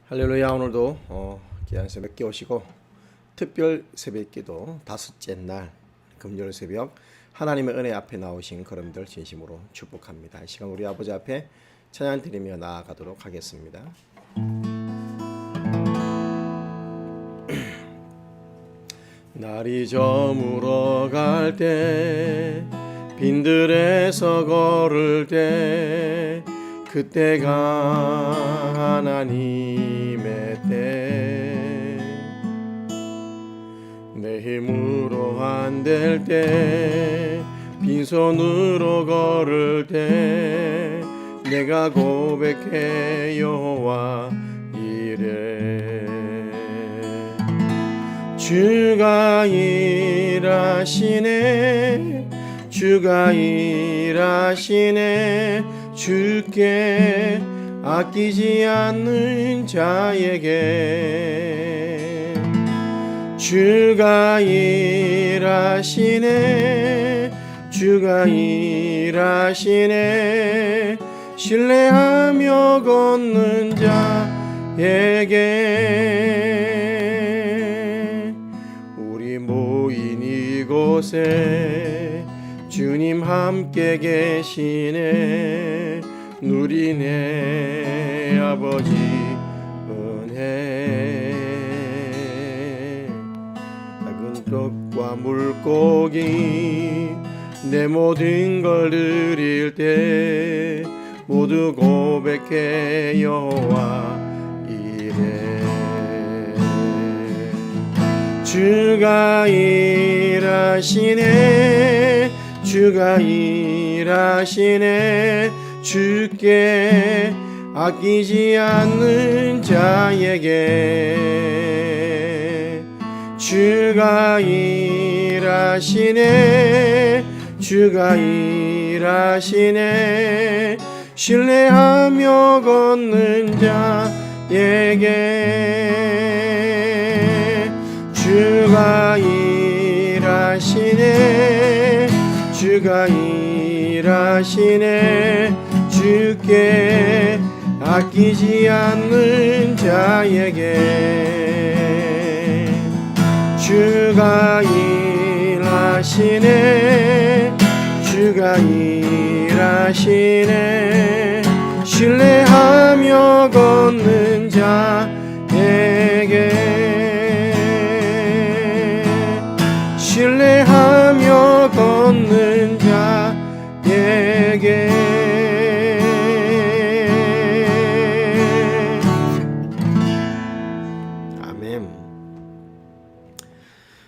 할렐루야. 오늘도 귀한 새벽 깨우시고 특별 새벽기도 다섯째 날 금요일 새벽 하나님의 은혜 앞에 나오신 여러분들 진심으로 축복합니다. 이 시간 우리 아버지 앞에 찬양 드리며 나아가도록 하겠습니다. 날이 저물어 갈 때 빈들에서 걸을 때 그때가 하나님의 때 내 힘으로 안 될 때 빈손으로 걸을 때 내가 고백해 여호와 이래 주가 일하시네 주가 일하시네 주께 아끼지 않는 자에게 주가 일하시네 주가 일하시네 신뢰하며 걷는 자에게 우리 모인 이곳에 주님 함께 계시네 누리네 아버지 은혜 작은 떡과 물고기 내 모든 걸 드릴 때 모두 고백해 여호와 이래 주가 일하시네 주가 일하시네 주께 아끼지 않는 자에게 주가 일하시네 주가 일하시네 신뢰하며 걷는 자에게 주가 일하시네 주가 일하시네 주께 아끼지 않는 자에게 주가 일하시네 주가 일하시네 신뢰하며 걷는 자에게 신뢰하며 걷는 자에게 아멘.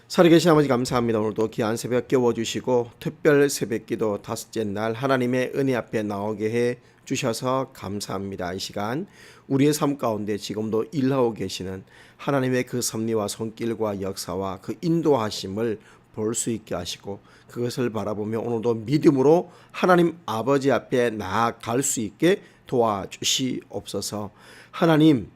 살아계신 아버지 감사합니다. 오늘도 귀한 새벽 깨워주시고 특별 새벽기도 다섯째 날 하나님의 은혜 앞에 나오게 해 주셔서 감사합니다. 이 시간 우리의 삶 가운데 지금도 일하고 계시는 하나님의 그 섭리와 손길과 역사와 그 인도하심을 볼 수 있게 하시고 그것을 바라보며 오늘도 믿음으로 하나님 아버지 앞에 나아갈 수 있게 도와주시옵소서. 하나님,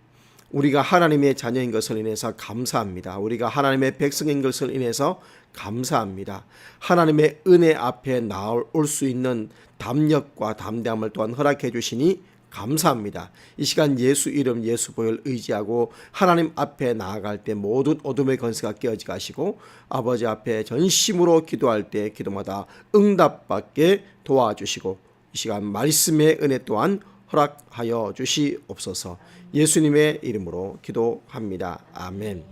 우리가 하나님의 자녀인 것을 인해서 감사합니다. 우리가 하나님의 백성인 것을 인해서 감사합니다. 하나님의 은혜 앞에 나올 수 있는 담력과 담대함을 또한 허락해 주시니 감사합니다. 이 시간 예수 이름 예수 보혈 의지하고 하나님 앞에 나아갈 때 모든 어둠의 권세가 깨어지게 하시고 아버지 앞에 전심으로 기도할 때 기도마다 응답받게 도와주시고 이 시간 말씀의 은혜 또한 허락하여 주시옵소서. 예수님의 이름으로 기도합니다. 아멘.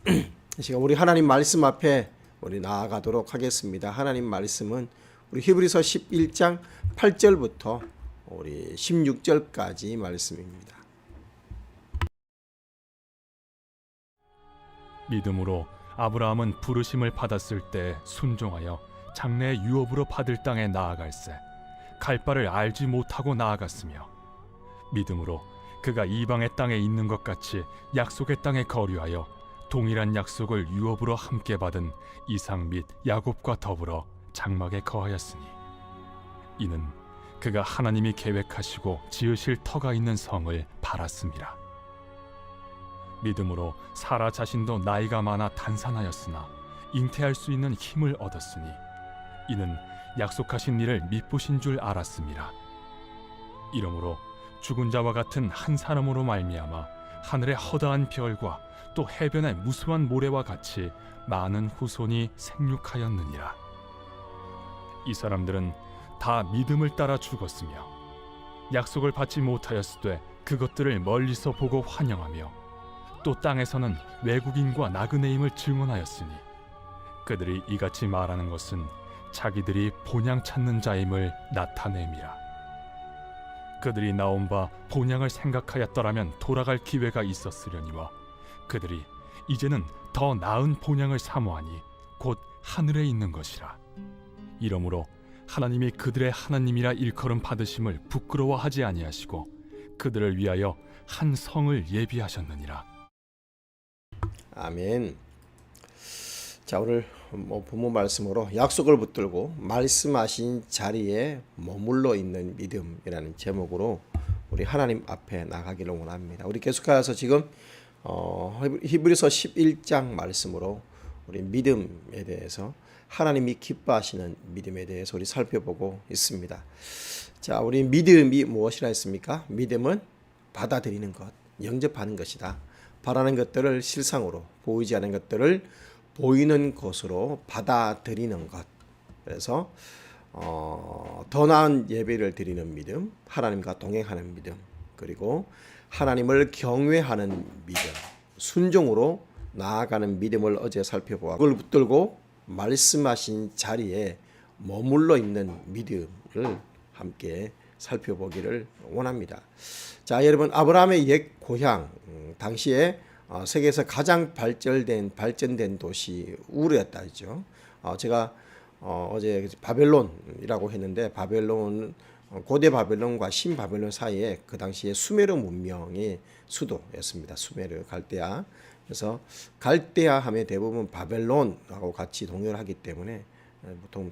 이 시간 우리 하나님 말씀 앞에 우리 나아가도록 하겠습니다. 하나님 말씀은 우리 히브리서 11장 8절부터 우리 16절까지 말씀입니다. 믿음으로 아브라함은 부르심을 받았을 때 순종하여 장래의 유업으로 받을 땅에 나아갈새 갈 바를 알지 못하고 나아갔으며 믿음으로 그가 이방의 땅에 있는 것 같이 약속의 땅에 거류하여 동일한 약속을 유업으로 함께 받은 이삭 및 야곱과 더불어 장막에 거하였으니 이는 그가 하나님이 계획하시고 지으실 터가 있는 성을 바랐습니다. 믿음으로 사라 자신도 나이가 많아 단산하였으나 잉태할 수 있는 힘을 얻었으니 이는 약속하신 일을 미쁘신 줄 알았습니다. 이러므로 죽은 자와 같은 한 사람으로 말미암아 하늘의 허다한 별과 또 해변의 무수한 모래와 같이 많은 후손이 생육하였느니라. 이 사람들은 다 믿음을 따라 죽었으며 약속을 받지 못하였으되 그것들을 멀리서 보고 환영하며 또 땅에서는 외국인과 나그네임을 증언하였으니 그들이 이같이 말하는 것은 자기들이 본향 찾는 자임을 나타냄이라. 그들이 나온 바 본향을 생각하였더라면 돌아갈 기회가 있었으려니와 그들이 이제는 더 나은 본향을 사모하니 곧 하늘에 있는 것이라. 이러므로 하나님이 그들의 하나님이라 일컬음 받으심을 부끄러워하지 아니하시고 그들을 위하여 한 성을 예비하셨느니라. 아멘. 자, 오늘 본문 말씀으로 약속을 붙들고 말씀하신 자리에 머물러 있는 믿음이라는 제목으로 우리 하나님 앞에 나가기를 원합니다. 우리 계속해서 지금 히브리서 11장 말씀으로 우리 믿음에 대해서 하나님이 기뻐하시는 믿음에 대해서 우리 살펴보고 있습니다. 자, 우리 믿음이 무엇이라 했습니까? 믿음은 받아들이는 것, 영접하는 것이다. 바라는 것들을 실상으로, 보이지 않는 것들을 보이는 것으로 받아들이는 것. 그래서 더 나은 예배를 드리는 믿음, 하나님과 동행하는 믿음, 그리고 하나님을 경외하는 믿음, 순종으로 나아가는 믿음을 어제 살펴보았고, 그걸 붙들고 말씀하신 자리에 머물러 있는 믿음을 함께 살펴보기를 원합니다. 자, 여러분, 아브라함의 옛 고향, 당시에 세계에서 가장 발전된 도시 우르였다 했죠. 제가 어제 바벨론이라고 했는데, 바벨론, 고대 바벨론과 신바벨론 사이에 그 당시에 수메르 문명이 수도였습니다. 수메르, 갈대아. 그래서 갈대아 하면 대부분 바벨론하고 같이 동요를 하기 때문에 보통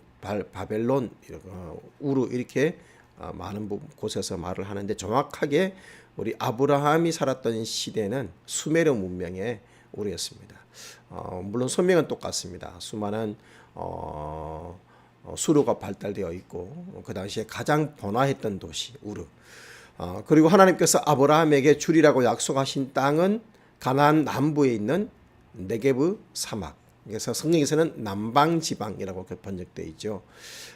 바벨론, 우르 이렇게 많은 곳에서 말을 하는데, 정확하게 우리 아브라함이 살았던 시대는 수메르 문명의 우르였습니다. 물론 선명은 똑같습니다. 수많은 수로가 발달되어 있고 그 당시에 가장 번화했던 도시 우르. 그리고 하나님께서 아브라함에게 주리라고 약속하신 땅은 가나안 남부에 있는 네게브 사막. 그래서 성경에서는 남방 지방이라고 번역되어 있죠.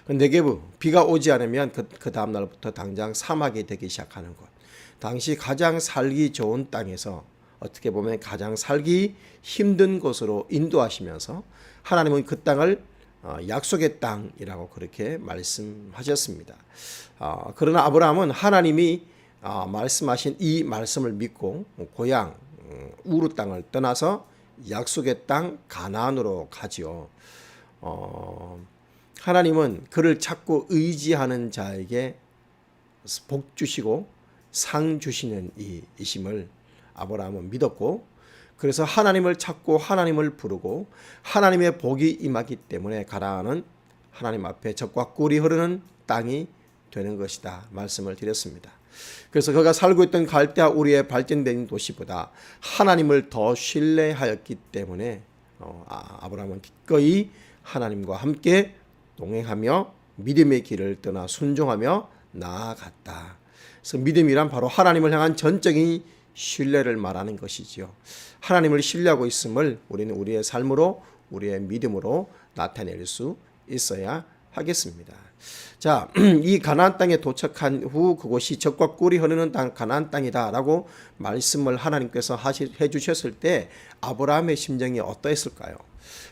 네게브, 비가 오지 않으면 그 다음 날부터 당장 사막이 되기 시작하는 곳. 당시 가장 살기 좋은 땅에서 어떻게 보면 가장 살기 힘든 곳으로 인도하시면서 하나님은 그 땅을 약속의 땅이라고 그렇게 말씀하셨습니다. 그러나 아브라함은 하나님이 말씀하신 이 말씀을 믿고 고향 우르 땅을 떠나서 약속의 땅 가나안으로 가지요. 하나님은 그를 찾고 의지하는 자에게 복 주시고 상 주시는 이심을 아브라함은 믿었고, 그래서 하나님을 찾고 하나님을 부르고 하나님의 복이 임하기 때문에 가나안은 하나님 앞에 젖과 꿀이 흐르는 땅이 되는 것이다 말씀을 드렸습니다. 그래서 그가 살고 있던 갈대아 우리의 발전된 도시보다 하나님을 더 신뢰하였기 때문에 아브라함은 기꺼이 하나님과 함께 동행하며 믿음의 길을 떠나 순종하며 나아갔다. 그래서 믿음이란 바로 하나님을 향한 전적인 신뢰를 말하는 것이지요. 하나님을 신뢰하고 있음을 우리는 우리의 삶으로, 우리의 믿음으로 나타낼 수 있어야 하겠습니다. 자, 이 가나안 땅에 도착한 후 그곳이 젖과 꿀이 흐르는 땅, 가나안 땅이다라고 말씀을 하나님께서 해주셨을 때 아브라함의 심정이 어떠했을까요?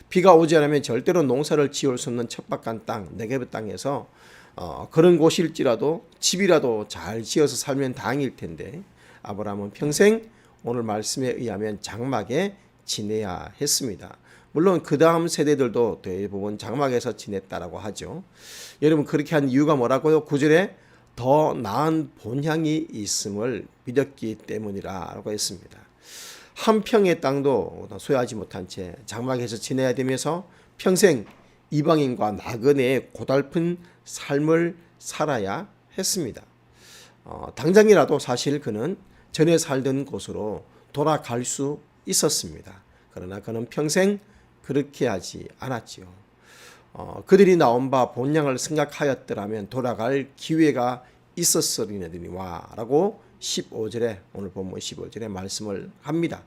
비가 오지 않으면 절대로 농사를 지을 수 없는 척박한 땅, 네게브 땅에서 그런 곳일지라도 집이라도 잘 지어서 살면 다행일 텐데 아브라함은 평생 오늘 말씀에 의하면 장막에 지내야 했습니다. 물론 그 다음 세대들도 대부분 장막에서 지냈다라고 하죠. 여러분, 그렇게 한 이유가 뭐라고요? 9절에 더 나은 본향이 있음을 믿었기 때문이라고 했습니다. 한 평의 땅도 소유하지 못한 채 장막에서 지내야 되면서 평생 이방인과 나그네의 고달픈 삶을 살아야 했습니다. 당장이라도 사실 그는 전에 살던 곳으로 돌아갈 수 있었습니다. 그러나 그는 평생 그렇게 하지 않았지요. 그들이 나온 바 본향을 생각하였더라면 돌아갈 기회가 있었으리니와 라고 15절에 오늘 본문 15절에 말씀을 합니다.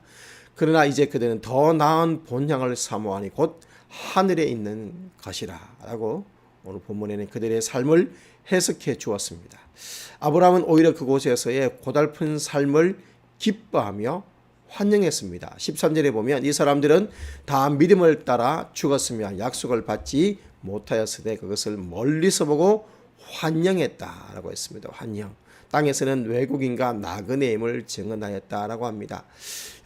그러나 이제 그들은 더 나은 본향을 사모하니 곧 하늘에 있는 것이라 라고 오늘 본문에는 그들의 삶을 해석해 주었습니다. 아브라함은 오히려 그곳에서의 고달픈 삶을 기뻐하며 환영했습니다. 13절에 보면 이 사람들은 다 믿음을 따라 죽었으며 약속을 받지 못하였으되 그것을 멀리서 보고 환영했다라고 했습니다. 환영. 땅에서는 외국인과 나그네임을 증언하였다라고 합니다.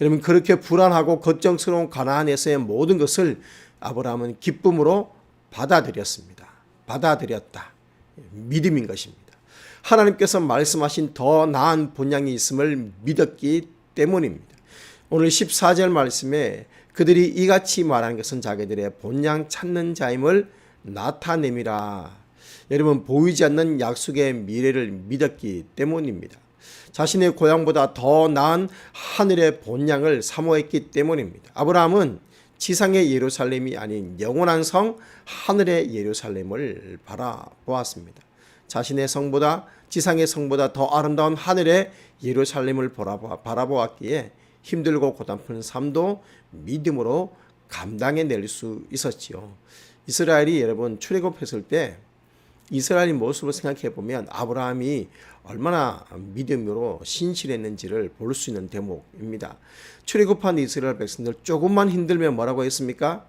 여러분 그렇게 불안하고 걱정스러운 가나안에서의 모든 것을 아브라함은 기쁨으로 받아들였습니다. 받아들였다. 믿음인 것입니다. 하나님께서 말씀하신 더 나은 본향이 있음을 믿었기 때문입니다. 오늘 14절 말씀에 그들이 이같이 말하는 것은 자기들의 본향 찾는 자임을 나타냄이라. 여러분 보이지 않는 약속의 미래를 믿었기 때문입니다. 자신의 고향보다 더 나은 하늘의 본향을 사모했기 때문입니다. 아브라함은 지상의 예루살렘이 아닌 영원한 성 하늘의 예루살렘을 바라보았습니다. 자신의 성보다 지상의 성보다 더 아름다운 하늘의 예루살렘을 바라보았기에 힘들고 고단한 삶도 믿음으로 감당해낼 수 있었지요. 이스라엘이 여러분 출애굽했을 때 이스라엘의 모습을 생각해 보면 아브라함이 얼마나 믿음으로 신실했는지를 볼 수 있는 대목입니다. 출애굽한 이스라엘 백성들 조금만 힘들면 뭐라고 했습니까?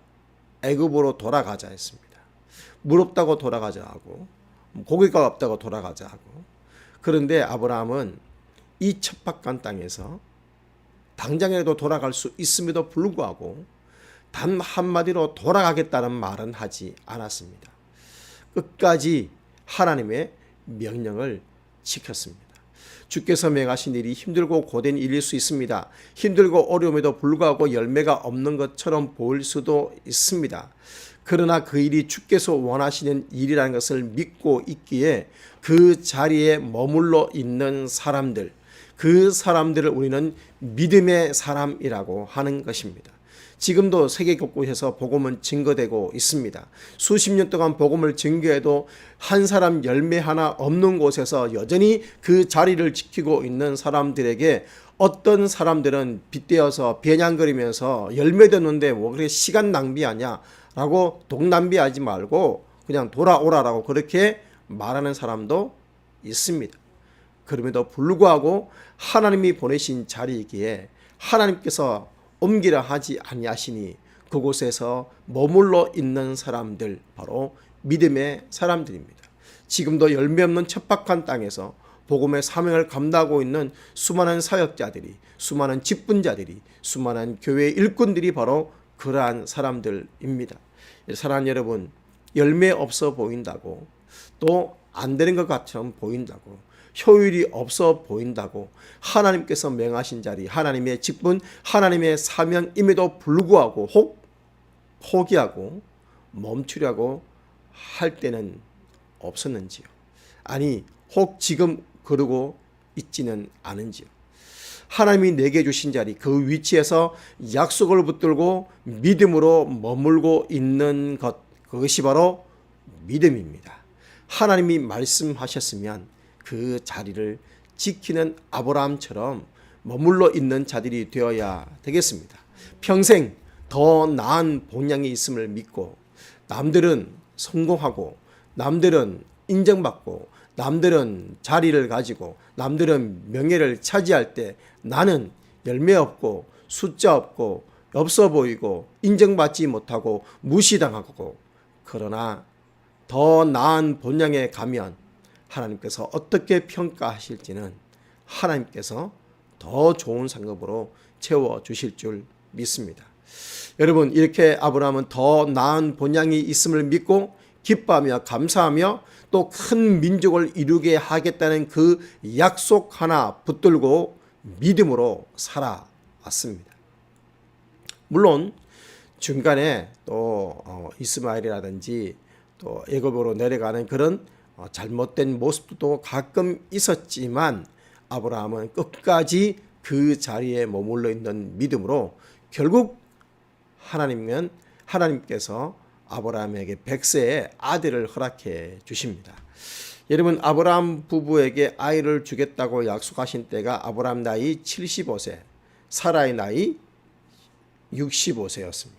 애굽으로 돌아가자 했습니다. 물 없다고 돌아가자 하고 고기가 없다고 돌아가자 하고. 그런데 아브라함은 이 척박한 땅에서 당장이라도 돌아갈 수 있음에도 불구하고 단 한마디로 돌아가겠다는 말은 하지 않았습니다. 끝까지 하나님의 명령을 지켰습니다. 주께서 명하신 일이 힘들고 고된 일일 수 있습니다. 힘들고 어려움에도 불구하고 열매가 없는 것처럼 보일 수도 있습니다. 그러나 그 일이 주께서 원하시는 일이라는 것을 믿고 있기에 그 자리에 머물러 있는 사람들, 그 사람들을 우리는 믿음의 사람이라고 하는 것입니다. 지금도 세계 곳곳에서 복음은 증거되고 있습니다. 수십 년 동안 복음을 증거해도 한 사람 열매 하나 없는 곳에서 여전히 그 자리를 지키고 있는 사람들에게 어떤 사람들은 빗대어서 비아냥거리면서 열매 뒀는데 뭐 그렇게 시간 낭비하냐 라고 돈 낭비하지 말고 그냥 돌아오라라고 그렇게 말하는 사람도 있습니다. 그럼에도 불구하고 하나님이 보내신 자리이기에 하나님께서 옮기라 하지 아니하시니 그곳에서 머물러 있는 사람들 바로 믿음의 사람들입니다. 지금도 열매 없는 척박한 땅에서 복음의 사명을 감당하고 있는 수많은 사역자들이, 수많은 직분자들이, 수많은 교회의 일꾼들이 바로 그러한 사람들입니다. 사랑하는 여러분, 열매 없어 보인다고 또 안 되는 것 같처럼 보인다고 효율이 없어 보인다고 하나님께서 명하신 자리, 하나님의 직분, 하나님의 사명임에도 불구하고 혹 포기하고 멈추려고 할 때는 없었는지요? 아니 혹 지금 그러고 있지는 않은지요? 하나님이 내게 주신 자리, 그 위치에서 약속을 붙들고 믿음으로 머물고 있는 것, 그것이 바로 믿음입니다. 하나님이 말씀하셨으면 그 자리를 지키는 아브라함처럼 머물러 있는 자들이 되어야 되겠습니다. 평생 더 나은 본향이 있음을 믿고 남들은 성공하고 남들은 인정받고 남들은 자리를 가지고 남들은 명예를 차지할 때 나는 열매 없고 숫자 없고 없어 보이고 인정받지 못하고 무시당하고 그러나 더 나은 본향에 가면 하나님께서 어떻게 평가하실지는 하나님께서 더 좋은 상급으로 채워주실 줄 믿습니다. 여러분 이렇게 아브라함은 더 나은 본향이 있음을 믿고 기뻐하며 감사하며 또 큰 민족을 이루게 하겠다는 그 약속 하나 붙들고 믿음으로 살아왔습니다. 물론 중간에 또 이스마엘이라든지 또 애굽으로 내려가는 그런 잘못된 모습도 가끔 있었지만 아브라함은 끝까지 그 자리에 머물러 있는 믿음으로 결국 하나님께서 아브라함에게 100세의 아들을 허락해 주십니다. 여러분 아브라함 부부에게 아이를 주겠다고 약속하신 때가 아브라함 나이 75세, 사라의 나이 65세였습니다.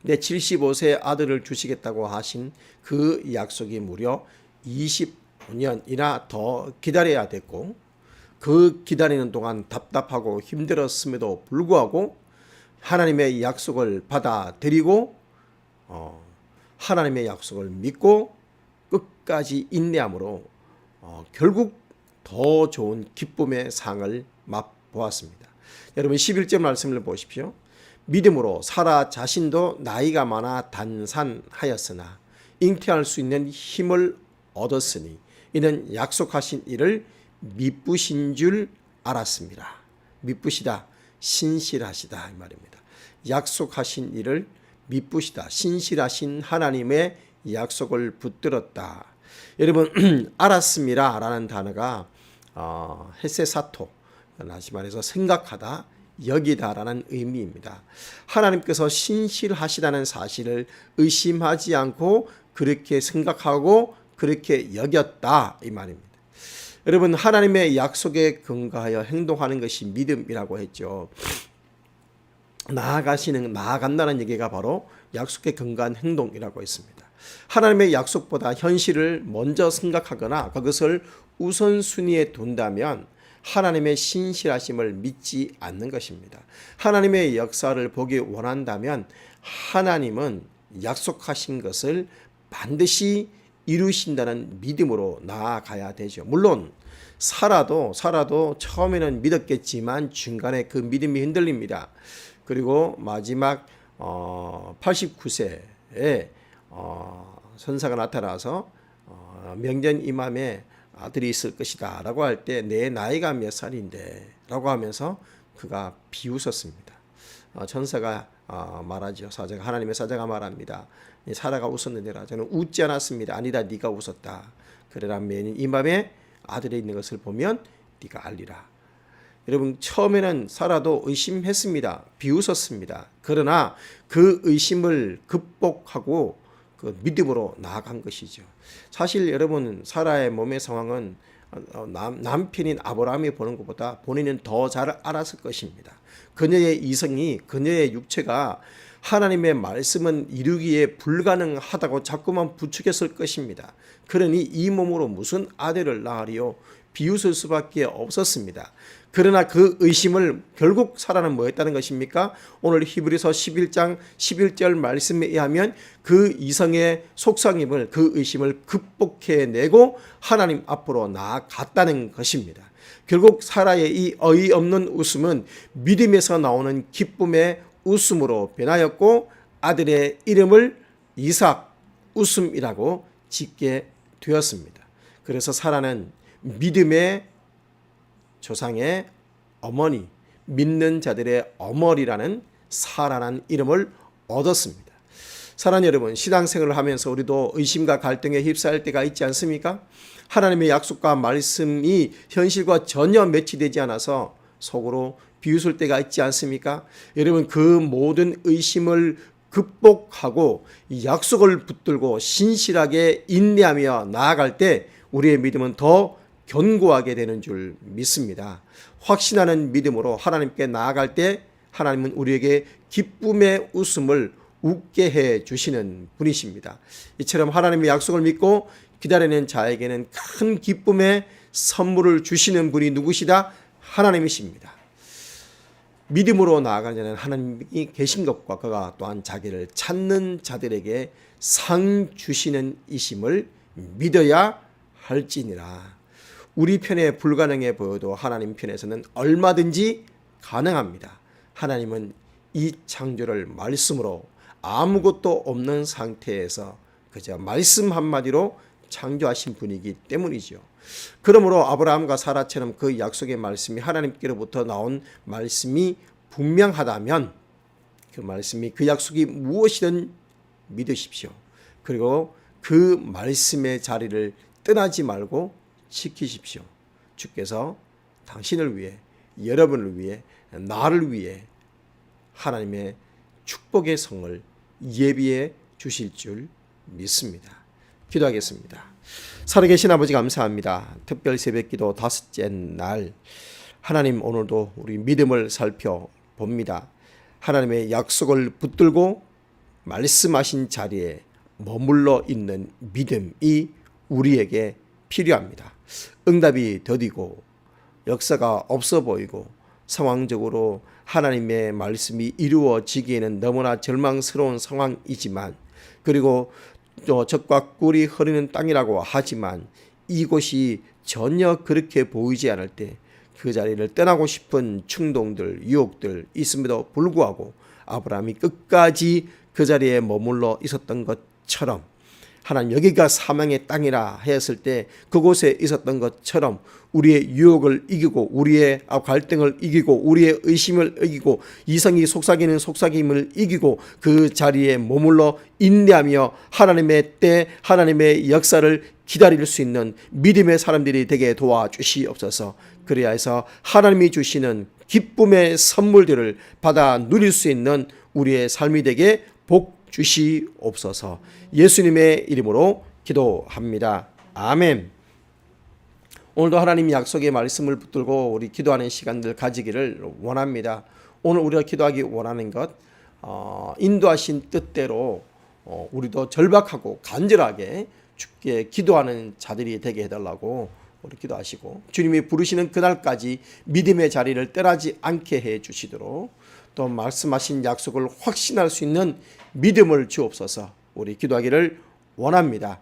내 75세 아들을 주시겠다고 하신 그 약속이 무려 25년이나 더 기다려야 됐고, 그 기다리는 동안 답답하고 힘들었음에도 불구하고 하나님의 약속을 받아들이고 하나님의 약속을 믿고 끝까지 인내함으로 결국 더 좋은 기쁨의 상을 맛보았습니다. 여러분 11절 말씀을 보십시오. 믿음으로 사라 자신도 나이가 많아 단산하였으나 잉태할 수 있는 힘을 얻었으니 이는 약속하신 일을 미쁘신 줄 알았습니다. 미쁘시다, 신실하시다 이 말입니다. 약속하신 일을 미쁘시다, 신실하신 하나님의 약속을 붙들었다. 여러분 알았습니다 라는 단어가 헤세사토, 다시 말해서 생각하다, 여기다라는 의미입니다. 하나님께서 신실하시다는 사실을 의심하지 않고 그렇게 생각하고 그렇게 여겼다 이 말입니다. 여러분 하나님의 약속에 근거하여 행동하는 것이 믿음이라고 했죠. 나아간다는 얘기가 바로 약속에 근거한 행동이라고 했습니다. 하나님의 약속보다 현실을 먼저 생각하거나 그것을 우선순위에 둔다면 하나님의 신실하심을 믿지 않는 것입니다. 하나님의 역사를 보기 원한다면 하나님은 약속하신 것을 반드시 이루신다는 믿음으로 나아가야 되죠. 물론 사라도 처음에는 믿었겠지만 중간에 그 믿음이 흔들립니다. 그리고 마지막 89세에 선사가 나타나서 명전 이맘에 아들이 있을 것이다 라고 할 때 내 나이가 몇 살인데 라고 하면서 그가 비웃었습니다. 천사가 말하죠. 사자가, 하나님의 사자가 말합니다. 사라가 웃었느니라 저는 웃지 않았습니다. 아니다, 네가 웃었다. 그러나 매년 이맘에 아들이 있는 것을 보면 네가 알리라. 여러분 처음에는 사라도 의심했습니다. 비웃었습니다. 그러나 그 의심을 극복하고 그 믿음으로 나아간 것이죠. 사실 여러분 사라의 몸의 상황은 남편인 아브라함이 보는 것보다 본인은 더 잘 알았을 것입니다. 그녀의 이성이, 그녀의 육체가 하나님의 말씀은 이루기에 불가능하다고 자꾸만 부추겼을 것입니다. 그러니 이 몸으로 무슨 아들을 낳으리요? 비웃을 수밖에 없었습니다. 그러나 그 의심을 결국 사라는 뭐였다는 것입니까? 오늘 히브리서 11장 11절 말씀에 의하면 그 이성의 속상임을, 그 의심을 극복해내고 하나님 앞으로 나아갔다는 것입니다. 결국 사라의 이 어이없는 웃음은 믿음에서 나오는 기쁨의 웃음으로 변하였고 아들의 이름을 이삭 웃음이라고 짓게 되었습니다. 그래서 사라는 믿음의 조상의 어머니, 믿는 자들의 어머니라는 사라라는 이름을 얻었습니다. 사랑하는 여러분, 신앙생활을 하면서 우리도 의심과 갈등에 휩싸일 때가 있지 않습니까? 하나님의 약속과 말씀이 현실과 전혀 매치되지 않아서 속으로 비웃을 때가 있지 않습니까? 여러분 그 모든 의심을 극복하고 약속을 붙들고 신실하게 인내하며 나아갈 때 우리의 믿음은 더 견고하게 되는 줄 믿습니다. 확신하는 믿음으로 하나님께 나아갈 때 하나님은 우리에게 기쁨의 웃음을 웃게 해 주시는 분이십니다. 이처럼 하나님의 약속을 믿고 기다리는 자에게는 큰 기쁨의 선물을 주시는 분이 누구시다? 하나님이십니다. 믿음으로 나아가는 자는 하나님이 계신 것과 그가 또한 자기를 찾는 자들에게 상 주시는 이심을 믿어야 할지니라. 우리 편에 불가능해 보여도 하나님 편에서는 얼마든지 가능합니다. 하나님은 이 창조를 말씀으로 아무것도 없는 상태에서 그저 말씀 한마디로 창조하신 분이기 때문이죠. 그러므로 아브라함과 사라처럼 그 약속의 말씀이 하나님께로부터 나온 말씀이 분명하다면 그 말씀이 그 약속이 무엇이든 믿으십시오. 그리고 그 말씀의 자리를 떠나지 말고 지키십시오. 주께서 당신을 위해, 여러분을 위해, 나를 위해 하나님의 축복의 성을 예비해 주실 줄 믿습니다. 기도하겠습니다. 살아계신 아버지 감사합니다. 특별 새벽기도 다섯째 날 하나님, 오늘도 우리 믿음을 살펴봅니다. 하나님의 약속을 붙들고 말씀하신 자리에 머물러 있는 믿음이 우리에게 필요합니다. 응답이 더디고 역사가 없어 보이고 상황적으로 하나님의 말씀이 이루어지기에는 너무나 절망스러운 상황이지만, 그리고 적과 꿀이 흐르는 땅이라고 하지만 이곳이 전혀 그렇게 보이지 않을 때 그 자리를 떠나고 싶은 충동들, 유혹들 있음에도 불구하고 아브라함이 끝까지 그 자리에 머물러 있었던 것처럼, 하나님 여기가 사망의 땅이라 했을 때 그곳에 있었던 것처럼 우리의 유혹을 이기고 우리의 갈등을 이기고 우리의 의심을 이기고 이성이 속삭이는 속삭임을 이기고 그 자리에 머물러 인내하며 하나님의 때 하나님의 역사를 기다릴 수 있는 믿음의 사람들이 되게 도와주시옵소서. 그래야 해서 하나님이 주시는 기쁨의 선물들을 받아 누릴 수 있는 우리의 삶이 되게 복 주시옵소서. 예수님의 이름으로 기도합니다. 아멘. 오늘도 하나님 약속의 말씀을 붙들고 우리 기도하는 시간들 가지기를 원합니다. 오늘 우리가 기도하기 원하는 것, 인도하신 뜻대로 우리도 절박하고 간절하게 주께 기도하는 자들이 되게 해달라고 우리 기도하시고, 주님이 부르시는 그날까지 믿음의 자리를 떠나지 않게 해 주시도록, 또 말씀하신 약속을 확신할 수 있는 믿음을 주옵소서. 우리 기도하기를 원합니다.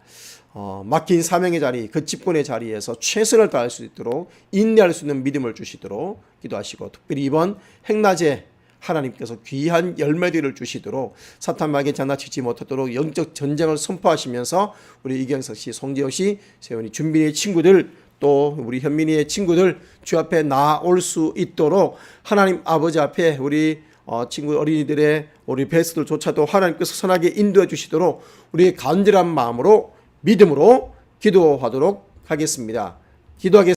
맡긴 사명의 자리, 그 직분의 자리에서 최선을 다할 수 있도록 인내할 수 있는 믿음을 주시도록 기도하시고, 특별히 이번 행낮에 하나님께서 귀한 열매들을 주시도록 사탄마귀에 장난치지 못하도록 영적 전쟁을 선포하시면서 우리 이경석 씨, 송재호 씨, 세훈이, 준빈이의 친구들, 또 우리 현민이의 친구들 주 앞에 나올 수 있도록 하나님 아버지 앞에 우리 친구 어린이들의 우리 베스트들조차도 하나님께서 선하게 인도해 주시도록 우리의 간절한 마음으로 믿음으로 기도하도록 하겠습니다. 기도하겠습니다.